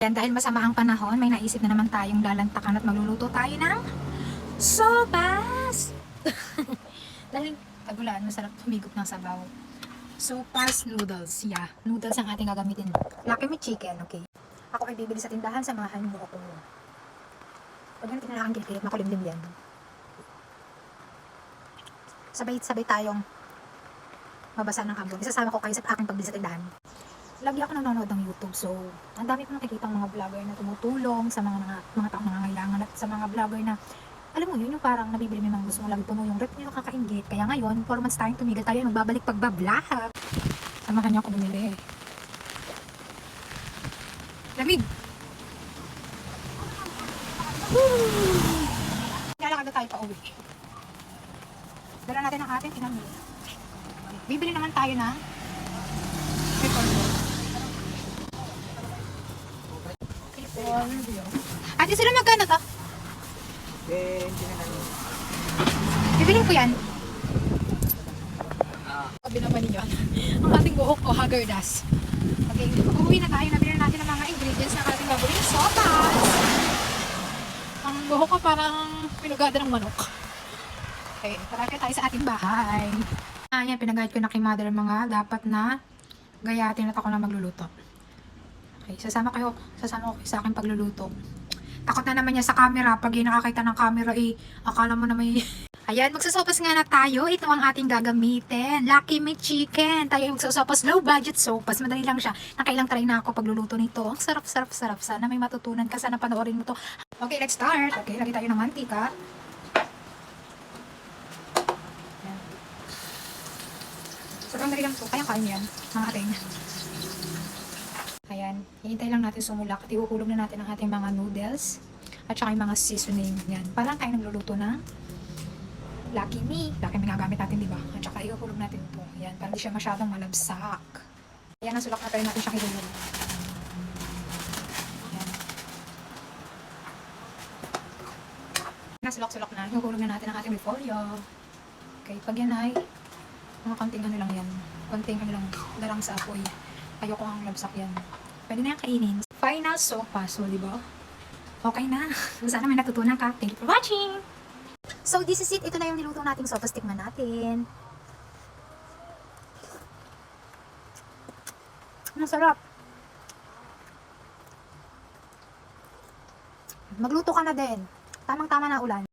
Yan, dahil masama ang panahon, may naisip na naman tayong lalantakan at magluluto tayo ng sopas! Dahil tagulan, masarap humigop ng sabaw. Sopas noodles, yeah. Noodles ang ating gagamitin. Laki may chicken, okay. Ako ay bibili sa tindahan, samahan mo ako. Pag ganito na lang ang gilid, makulimlim yan. Sabay-sabay tayong mabasa ng ambon. Isasama ko kayo sa aking pagbili sa tindahan. Lagi ako nanonood ng YouTube, so ang dami ko nakikita ng mga vlogger na tumutulong sa mga taong nangangailangan at sa mga vlogger na alam mo yun, yung parang nabibili mo mga gusto mo, lagi puno yung rep nyo, nakakaingit. Kaya ngayon, 4 months tayong tumigil tayo, magbabalik pagbablog. Samahan niyo ako bumili. Lamig! Lalakad na tayo pa uwi. Dala natin ang ating pinamili. Bibili naman tayo na Ate, sila magkano to? Bibilin ko yan. Sabi naman niyo, ang ating buhok o hagardas. Okay, uuwi na tayo. Nabili natin ang mga ingredients ng ating gagawin sopas. Ang buhok ko parang pinugada ng manok. Okay, parati tayo sa ating bahay. Ayan, pinagayad ko na kay mother mga dapat na gayatin at ako na magluluto. Okay, sasama ko sa aking pagluluto. Takot na naman niya sa camera. Pag nakakita ng camera, akala mo na may... Ayan, magsasopas nga na tayo. Ito ang ating gagamitin. Lucky Meat Chicken. Tayo yung magsasopas. Low budget sopas. Madali lang siya. Nakailang try na ako pagluluto nito. Ang sarap. Sana may matutunan ka. Sana panoorin mo to. Okay, let's start. Okay, lagay tayo ng mantika. Ayan. Sobrang dali lang to. Kayang-kaya yan. Mga ating. Ayan, hihintay lang natin sumulak at ihuhulog na natin ang ating mga noodles at saka yung mga seasoning. Yan, parang tayo nagluluto ng Lucky Me. Lucky Me gagamit natin, di ba? At saka ihuhulog natin ito. Yan, para hindi siya masyadong malabsak. Ayan, ang sulak na tayo natin siyang ihulog. Ayan. Nasulak-sulak na, ihuhulog na natin ang ating repolyo. Okay, pag yan ay mga konting ano lang yan. Konting ano lang, darang sa apoy. Ayoko ang labsak yan. Pwede na yung kainin. Final sopas, so, di ba? Okay na. Sana may natutunan ka. Thank you for watching! So, this is it. Ito na yung niluto nating sopas. Tikman natin. Masarap. Magluto ka na din. Tamang-tama na ulan.